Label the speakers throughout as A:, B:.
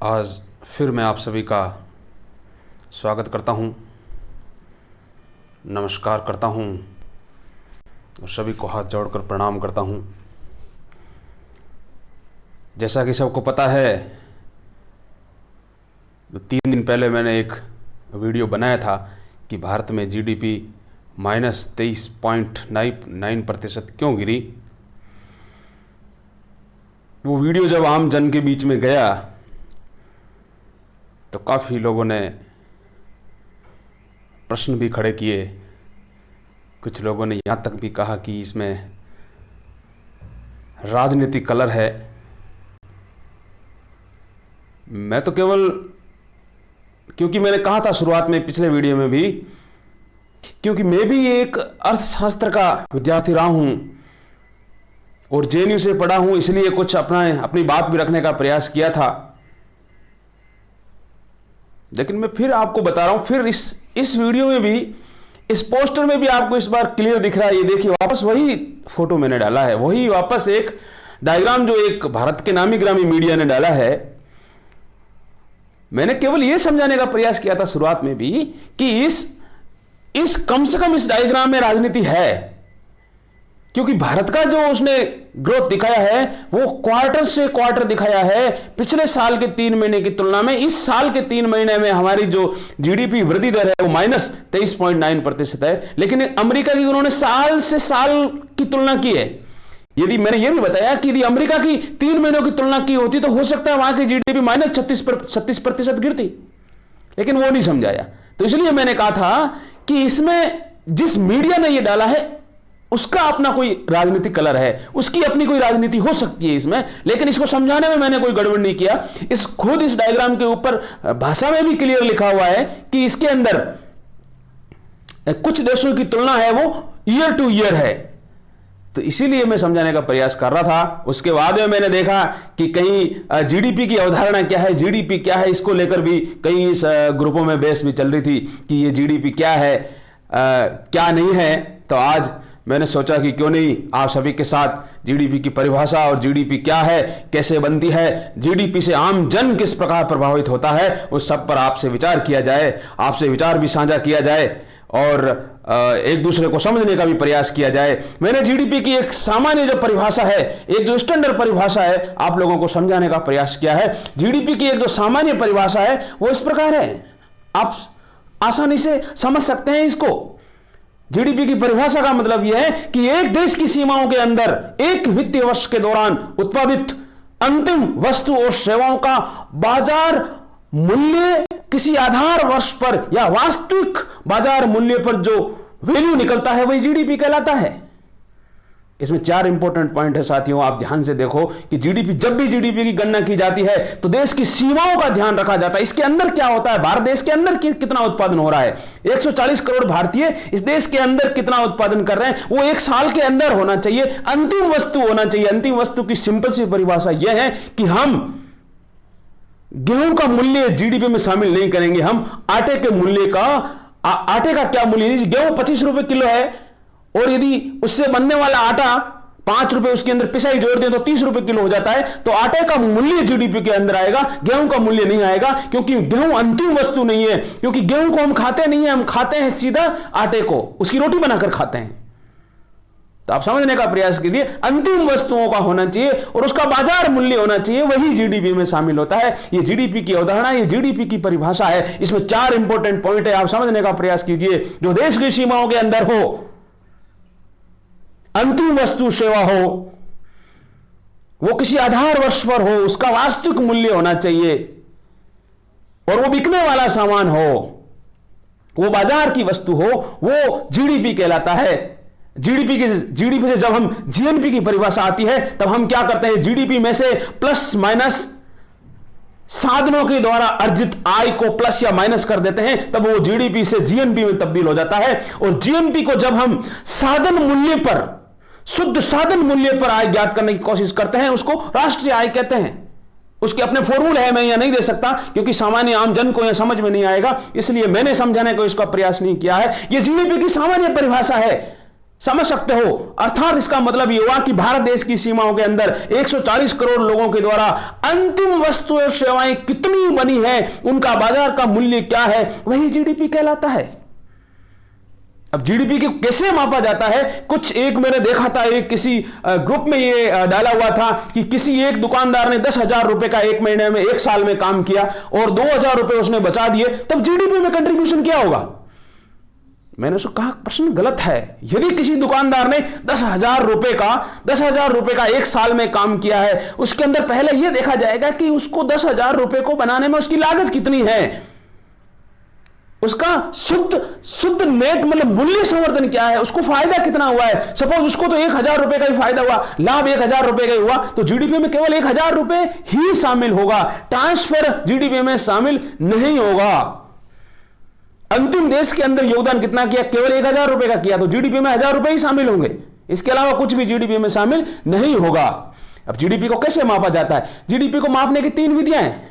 A: आज फिर मैं आप सभी का स्वागत करता हूं, नमस्कार करता हूं और सभी को हाथ जोड़कर प्रणाम करता हूं। जैसा कि सबको पता है, 3 दिन पहले मैंने एक वीडियो बनाया था कि भारत में जीडीपी -23.9% क्यों गिरी। वो वीडियो जब आम जन के बीच में गया तो काफ़ी लोगों ने प्रश्न भी खड़े किए। कुछ लोगों ने यहाँ तक भी कहा कि इसमें राजनीतिक कलर है। मैं तो केवल, क्योंकि मैंने कहा था शुरुआत में पिछले वीडियो में भी, क्योंकि मैं भी एक अर्थशास्त्र का विद्यार्थी रहा हूँ और जेएनयू से पढ़ा हूँ, इसलिए कुछ अपनी बात भी रखने का प्रयास किया था। लेकिन मैं फिर आपको बता रहा हूं, फिर इस वीडियो में भी, इस पोस्टर में भी आपको इस बार क्लियर दिख रहा है। ये देखिए, वापस वही फोटो मैंने डाला है, वही वापस एक डायग्राम जो एक भारत के नामी ग्रामी मीडिया ने डाला है। मैंने केवल यह समझाने का प्रयास किया था शुरुआत में भी कि इस कम से कम इस डायग्राम में राजनीति है, क्योंकि भारत का जो उसने ग्रोथ दिखाया है वो क्वार्टर से क्वार्टर दिखाया है। पिछले साल के 3 महीने की तुलना में इस साल के 3 महीने में हमारी जो जीडीपी वृद्धि दर है वो -23.9% है। लेकिन अमेरिका की उन्होंने साल से साल की तुलना की है। यदि मैंने ये भी बताया कि यदि अमेरिका की 3 महीनों की तुलना की होती तो हो सकता है वहां की जीडीपी -36% गिरती, लेकिन वो नहीं समझाया। तो इसलिए मैंने कहा था कि इसमें जिस मीडिया ने ये डाला है उसका अपना कोई राजनीतिक कलर है, उसकी अपनी कोई राजनीति हो सकती है इसमें, लेकिन इसको समझाने में मैंने कोई गड़बड़ नहीं किया। खुद इस डायग्राम के ऊपर भाषा में भी क्लियर लिखा हुआ है कि इसके अंदर कुछ देशों की तुलना है वो ईयर टू ईयर है। तो इसीलिए मैं समझाने का प्रयास कर रहा था। उसके बाद में मैंने देखा कि कहीं जीडीपी की अवधारणा क्या है, जीडीपी क्या है, इसको लेकर भी कई इस ग्रुपों में बहस भी चल रही थी कि ये जीडीपी क्या है, क्या नहीं है। तो आज मैंने सोचा कि क्यों नहीं आप सभी के साथ जीडीपी की परिभाषा और जीडीपी क्या है, कैसे बनती है, जीडीपी से आम जन किस प्रकार प्रभावित होता है, उस सब पर आपसे विचार किया जाए, आपसे विचार भी साझा किया जाए और एक दूसरे को समझने का भी प्रयास किया जाए। मैंने जीडीपी की एक सामान्य जो परिभाषा है, एक जो स्टैंडर्ड परिभाषा है, आप लोगों को समझाने का प्रयास किया है। जीडीपी की एक जो सामान्य परिभाषा है वो इस प्रकार है, आप आसानी से समझ सकते हैं इसको। जीडीपी की परिभाषा का मतलब यह है कि एक देश की सीमाओं के अंदर एक वित्तीय वर्ष के दौरान उत्पादित अंतिम वस्तु और सेवाओं का बाजार मूल्य किसी आधार वर्ष पर या वास्तविक बाजार मूल्य पर जो वैल्यू निकलता है वही जीडीपी कहलाता है। इसमें 4 इंपॉर्टेंट पॉइंट है साथियों, आप ध्यान से देखो कि जीडीपी, जब भी जीडीपी की गणना की जाती है तो देश की सीमाओं का ध्यान रखा जाता है। इसके अंदर क्या होता है, भारत देश के अंदर कितना उत्पादन हो रहा है, 140 करोड़ भारतीय इस देश के अंदर कितना उत्पादन कर रहे हैं, वो एक साल के अंदर होना चाहिए, अंतिम वस्तु होना चाहिए। अंतिम वस्तु की सिंपल सी परिभाषा यह है कि हम गेहूं का मूल्य जीडीपी में शामिल नहीं करेंगे, हम आटे के मूल्य का, आटे का क्या मूल्य, गेहूं 25 रुपए किलो है और यदि उससे बनने वाला आटा 5 रुपए उसके अंदर पिसाई जोड़ दें तो 30 रुपए किलो हो जाता है, तो आटे का मूल्य जीडीपी के अंदर आएगा, गेहूं का मूल्य नहीं आएगा, क्योंकि गेहूं अंतिम वस्तु नहीं है। क्योंकि गेहूं को हम खाते नहीं है, हम खाते हैं सीधा आटे को, उसकी रोटी बनाकर खाते हैं। तो आप समझने का प्रयास कीजिए, अंतिम वस्तुओं का होना चाहिए और उसका बाजार मूल्य होना चाहिए, वही जीडीपी में शामिल होता है। ये जीडीपी की अवधारणा, ये जीडीपी की परिभाषा है। इसमें 4 इंपॉर्टेंट पॉइंट है, आप समझने का प्रयास कीजिए। जो देश की सीमाओं के अंदर हो, अंतिम वस्तु सेवा हो, वो किसी आधार वर्ष पर हो, उसका वास्तविक मूल्य होना चाहिए और वो बिकने वाला सामान हो, वो बाजार की वस्तु हो, वो जीडीपी कहलाता है। जीडीपी से जब हम जीएनपी की परिभाषा आती है तब हम क्या करते हैं, जीडीपी में से प्लस माइनस साधनों के द्वारा अर्जित आय को प्लस या माइनस कर देते हैं, तब वो जीडीपी से जीएनपी में तब्दील हो जाता है। और जीएनपी को जब हम साधन मूल्य पर, शुद्ध साधन मूल्य पर आय ज्ञात करने की कोशिश करते हैं, उसको राष्ट्रीय आय कहते हैं। उसके अपने फॉर्मूले हैं, मैं यहां नहीं दे सकता क्योंकि सामान्य आम जन को यह समझ में नहीं आएगा, इसलिए मैंने समझाने को इसका प्रयास नहीं किया है। यह जीडीपी की सामान्य परिभाषा है। समझ सकते हो। अर्थात इसका मतलब यह हुआ कि भारत देश की सीमाओं के अंदर 140 करोड़ लोगों के द्वारा अंतिम वस्तु और सेवाएं कितनी बनी है, उनका बाजार का मूल्य क्या है, वही जीडीपी कहलाता है। अब जीडीपी को कैसे मापा जाता है? कुछ एक मैंने देखा था, एक किसी ग्रुप में ये डाला हुआ था कि किसी एक दुकानदार ने 10,000 रुपए का एक महीने में, एक साल में काम किया और 2,000 रुपए उसने बचा दिए, तब जीडीपी में कंट्रीब्यूशन क्या होगा? मैंने उसको कहा प्रश्न गलत है। यदि किसी दुकानदार ने 10,000 रुपए का एक साल में काम किया है, उसके अंदर पहले यह देखा जाएगा कि उसको 10,000 रुपए को बनाने में उसकी लागत कितनी है, उसका शुद्ध नेट मतलब मूल्य संवर्धन क्या है, उसको फायदा कितना हुआ है। सपोज उसको तो 1,000 रुपए का ही फायदा हुआ, लाभ 1,000 रुपए का ही हुआ, तो जीडीपी में केवल 1,000 रुपए ही शामिल होगा, ट्रांसफर जीडीपी में शामिल नहीं होगा। अंतिम देश के अंदर योगदान कितना किया? केवल 1,000 रुपए का किया, तो जीडीपी में 1,000 रुपए ही शामिल होंगे, इसके अलावा कुछ भी जीडीपी में शामिल नहीं होगा। अब जीडीपी को कैसे मापा जाता है? जीडीपी को मापने की 3 विधियां हैं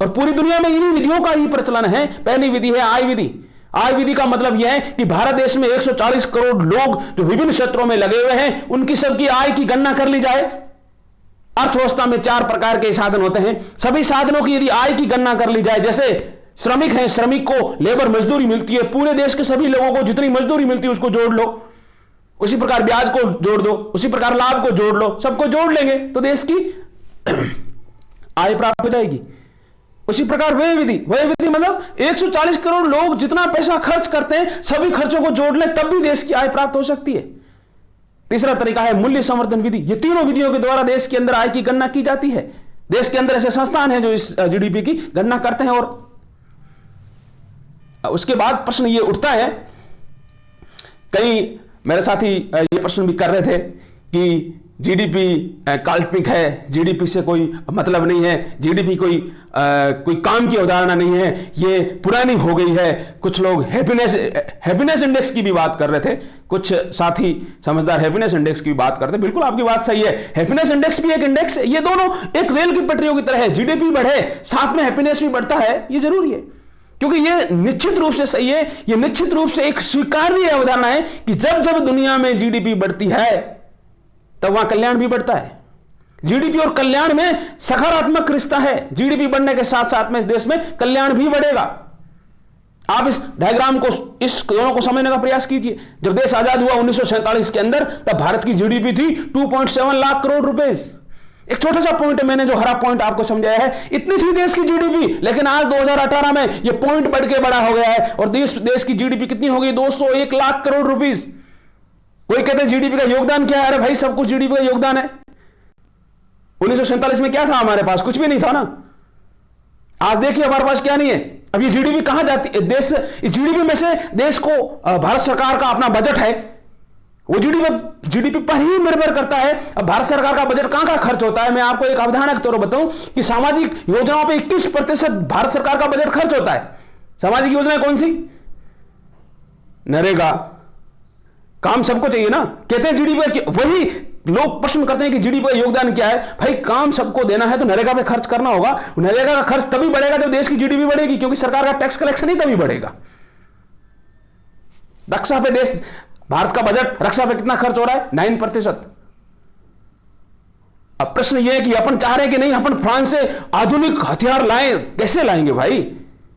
A: और पूरी दुनिया में इन्हीं विधियों का ही प्रचलन है। पहली विधि है आय विधि। आय विधि का मतलब यह है कि भारत देश में 140 करोड़ लोग जो विभिन्न क्षेत्रों में लगे हुए हैं, उनकी सबकी आय की गणना कर ली जाए। अर्थव्यवस्था में 4 प्रकार के साधन होते हैं, सभी साधनों की यदि आय की गणना कर ली जाए, जैसे श्रमिक हैं, श्रमिक को लेबर मजदूरी मिलती है, पूरे देश के सभी लोगों को जितनी मजदूरी मिलती है उसको जोड़ लो, उसी प्रकार ब्याज को जोड़ दो, उसी प्रकार लाभ को जोड़ लो, सबको जोड़ लेंगे तो देश की आय प्राप्त हो जाएगी। उसी प्रकार व्यय विधि मतलब 140 करोड़ लोग जितना पैसा खर्च करते हैं, सभी खर्चों को जोड़ ले तब भी देश की आय प्राप्त हो सकती है। तीसरा तरीका है मूल्य संवर्धन विधि। ये तीनों विधियों के द्वारा देश के अंदर आय की गणना की जाती है। देश के अंदर ऐसे संस्थान हैं जो इस जीडीपी की गणना करते हैं। और उसके बाद प्रश्न ये उठता है, कई मेरे साथी ये प्रश्न भी कर रहे थे कि जीडीपी काल्पनिक है, जीडीपी से कोई मतलब नहीं है, जीडीपी कोई काम की अवधारणा नहीं है, ये पुरानी हो गई है। कुछ लोग हैप्पीनेस इंडेक्स की भी बात कर रहे थे, कुछ साथी समझदार हैप्पीनेस इंडेक्स की भी बात करते हैं। बिल्कुल आपकी बात सही है, हैप्पीनेस इंडेक्स भी एक इंडेक्स है, ये दोनों एक रेल की पटरियों की तरह है। जीडीपी बढ़े साथ में हैप्पीनेस भी बढ़ता है, ये जरूरी है, क्योंकि ये निश्चित रूप से सही है, ये निश्चित रूप से एक स्वीकार्य अवधारणा है कि जब जब दुनिया में जीडीपी बढ़ती है तब वहां कल्याण भी बढ़ता है। जीडीपी और कल्याण में सकारात्मक रिश्ता है। जीडीपी बढ़ने के साथ साथ में इस देश में कल्याण भी बढ़ेगा। आप इस डायग्राम को, इस दोनों को समझने का प्रयास कीजिए। जब देश आजाद हुआ 1947 के अंदर, तब भारत की जीडीपी थी 2.7 लाख करोड़ रुपए। एक छोटा सा पॉइंट है, मैंने जो हरा पॉइंट आपको समझाया है, इतनी थी देश की जीडीपी, लेकिन आज 2018 में ये पॉइंट बढ़ के बड़ा हो गया है और देश की जीडीपी कितनी हो गई? 201 लाख करोड़ रुपीस। कोई कहते हैं जीडीपी का योगदान क्या है? अरे भाई सब कुछ जीडीपी का योगदान है। 1947 में क्या था हमारे पास? कुछ भी नहीं था ना। आज देखिए हमारे पास क्या नहीं है। अब ये जीडीपी कहां जाती है? देश, इस जीडीपी में से देश को भारत सरकार का अपना बजट है, वो जीडीपी पर ही निर्भर करता है। अब भारत सरकार का बजट कहां खर्च होता है? मैं आपको एक अवधारणा के तौर पर बताऊं कि सामाजिक योजनाओं पर 21% भारत सरकार का बजट खर्च होता है। सामाजिक योजना कौन सी? नरेगा। काम सबको चाहिए ना। कहते हैं जीडीपी, वही लोग प्रश्न करते हैं कि जीडीपी का योगदान क्या है। भाई काम सबको देना है तो नरेगा पे खर्च करना होगा। नरेगा का खर्च तभी बढ़ेगा जब देश की जीडीपी बढ़ेगी, क्योंकि सरकार का टैक्स कलेक्शन ही तभी बढ़ेगा। रक्षा पे देश, भारत का बजट रक्षा पे कितना खर्च हो रहा है? 9%। अब प्रश्न यह है कि अपन चाह रहे हैं कि नहीं, अपन फ्रांस से आधुनिक हथियार लाएं। कैसे लाएंगे भाई?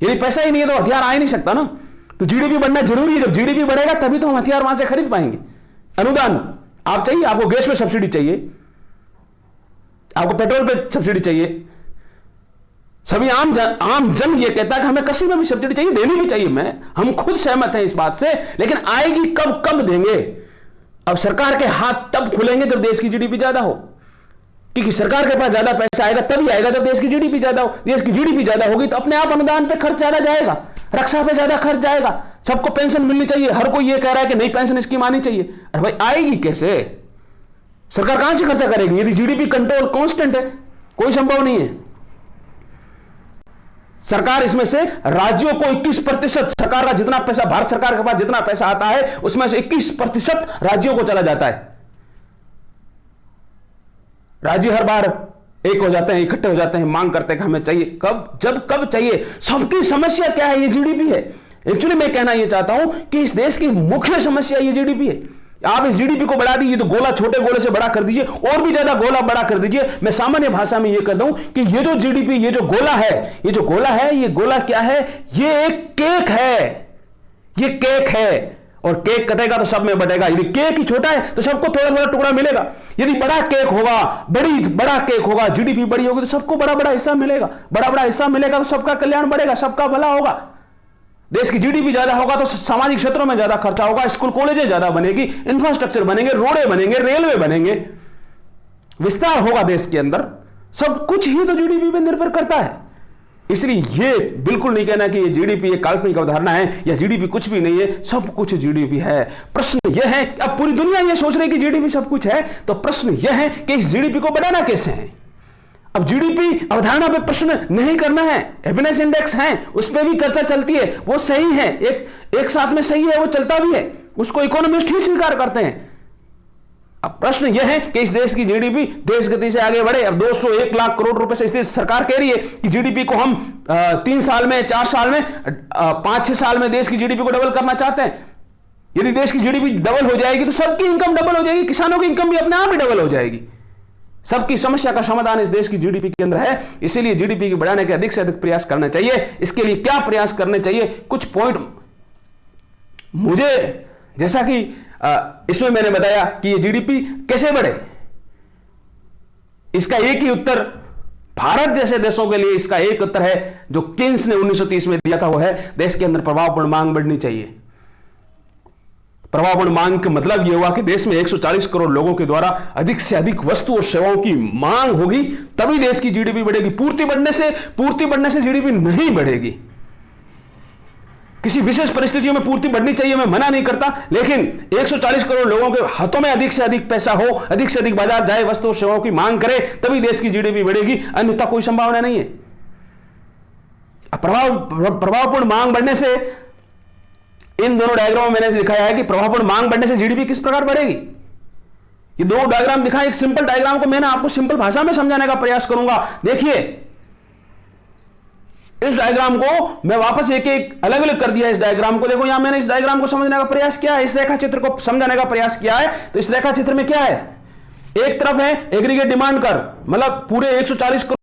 A: यदि पैसा ही नहीं है तो हथियार आ ही नहीं सकता ना। तो जीडीपी बढ़ना जरूरी है। जब जीडीपी बढ़ेगा तभी तो हम हथियार वहां से खरीद पाएंगे। अनुदान आप चाहिए, आपको गैस पे सब्सिडी चाहिए, आपको पेट्रोल पे सब्सिडी चाहिए। सभी आम जन ये कहता है कि हमें कृषि में भी सब्सिडी चाहिए, देनी भी चाहिए। हम खुद सहमत हैं इस बात से, लेकिन आएगी कब देंगे? अब सरकार के हाथ तब खुलेंगे जब देश की जीडीपी ज्यादा हो, क्योंकि सरकार के पास ज्यादा पैसा आएगा तभी आएगा जब देश की जीडीपी ज्यादा हो। देश की जीडीपी ज्यादा होगी तो अपने आप अनुदान पे खर्च ज्यादा जाएगा, रक्षा पे ज्यादा खर्च जाएगा। सबको पेंशन मिलनी चाहिए, हर कोई ये कह रहा है कि नहीं पेंशन स्कीम आनी चाहिए। अरे भाई आएगी कैसे? सरकार कहां से खर्चा करेगी यदि जीडीपी कंट्रोल कांस्टेंट है? कोई संभव नहीं है। सरकार इसमें से राज्यों को 21% सरकार का जितना पैसा, भारत सरकार के पास जितना पैसा आता है उसमें से 21% राज्यों को चला जाता है। राज्य हर बार एक हो जाते हैं, इकट्ठे हो जाते हैं, मांग करते हैं कि हमें चाहिए। कब चाहिए? सबकी समस्या क्या है? ये जीडीपी है। एक्चुअली मैं कहना यह चाहता हूं कि इस देश की मुख्य समस्या ये जीडीपी है। आप इस जीडीपी को बढ़ा दीजिए तो गोला छोटे गोले से बड़ा कर दीजिए, और भी ज्यादा गोला बड़ा कर दीजिए। मैं सामान्य भाषा में यह कर दूं कि ये जो जीडीपी, ये जो गोला है, ये जो गोला है, ये गोला क्या है? ये एक केक है, ये केक है। और केक कटेगा तो सब में बटेगा। यदि केक ही छोटा है तो सबको थोड़ा थोड़ा टुकड़ा मिलेगा। यदि बड़ा केक होगा, बड़ा केक होगा, जीडीपी बड़ी होगी तो सबको बड़ा बड़ा हिस्सा मिलेगा। बड़ा बड़ा हिस्सा मिलेगा तो सबका कल्याण बढ़ेगा, सबका भला होगा। देश की जीडीपी ज्यादा होगा तो सामाजिक क्षेत्रों में ज्यादा खर्चा होगा, स्कूल कॉलेजें ज्यादा बनेगी, इंफ्रास्ट्रक्चर बनेंगे, रोडे बनेंगे, रेलवे बनेंगे, विस्तार होगा देश के अंदर। सब कुछ ही तो जीडीपी पर निर्भर करता है। इसलिए ये बिल्कुल नहीं कहना कि ये जीडीपी एक काल्पनिक अवधारणा है या जीडीपी कुछ भी नहीं है, सब कुछ जीडीपी है। प्रश्न यह है, अब पूरी दुनिया ये सोच रही है कि जीडीपी सब कुछ है, तो प्रश्न यह है कि इस जीडीपी को बढ़ाना कैसे है। अब जीडीपी अवधारणा पे प्रश्न नहीं करना है। हैप्पीनेस इंडेक्स है, उस पर भी चर्चा चलती है, वो सही है, एक साथ में सही है, वो चलता भी है, उसको इकोनॉमिस्ट ही स्वीकार करते हैं। अब प्रश्न यह है कि इस देश की जीडीपी तेज गति से आगे बढ़े। अब 201 लाख करोड़ रुपए से इस देश सरकार कह रही है कि जीडीपी को हम 3 साल में, 4 साल में, 5-6 साल में देश की जीडीपी को डबल करना चाहते हैं। यदि देश की जीडीपी डबल हो जाएगी तो सबकी इनकम डबल हो जाएगी, किसानों की इनकम भी अपने आप ही डबल हो जाएगी। सबकी समस्या का समाधान इस देश की जीडीपी के अंदर है। इसीलिए जीडीपी को बढ़ाने के अधिक से अधिक प्रयास करना चाहिए। इसके लिए क्या प्रयास करने चाहिए, कुछ पॉइंट मुझे, जैसा कि इसमें मैंने बताया कि ये जीडीपी कैसे बढ़े, इसका एक ही उत्तर, भारत जैसे देशों के लिए इसका एक उत्तर है जो केन्स ने 1930 में दिया था, वो है देश के अंदर प्रभावपूर्ण मांग बढ़नी चाहिए। प्रभावपूर्ण मांग का मतलब यह हुआ कि देश में 140 करोड़ लोगों के द्वारा अधिक से अधिक वस्तु और सेवाओं की मांग होगी, तभी देश की जीडीपी बढ़ेगी। पूर्ति बढ़ने से जीडीपी नहीं बढ़ेगी। किसी विशेष परिस्थितियों में पूर्ति बढ़नी चाहिए, मैं मना नहीं करता, लेकिन 140 करोड़ लोगों के हाथों में अधिक से अधिक पैसा हो, अधिक से अधिक बाजार जाए, वस्तु और सेवाओं की मांग करे, तभी देश की जीडीपी बढ़ेगी, अन्यथा कोई संभावना नहीं है। प्रभावपूर्ण मांग बढ़ने से, इन दोनों डायग्राम में मैंने दिखाया है कि प्रभावपूर्ण मांग बढ़ने से जीडीपी किस प्रकार बढ़ेगी। ये दो डायग्राम दिखाएं, एक सिंपल डायग्राम को मैंने आपको सिंपल भाषा में समझाने का प्रयास करूंगा। देखिए, इस डायग्राम को मैं वापस एक अलग अलग कर दिया। इस डायग्राम को देखो, यहां मैंने इस डायग्राम को समझने का प्रयास किया है, इस रेखा चित्र को समझाने का प्रयास किया है। तो इस रेखा चित्र में क्या है, एक तरफ है एग्रीगेट डिमांड कर, मतलब पूरे 140 करोड़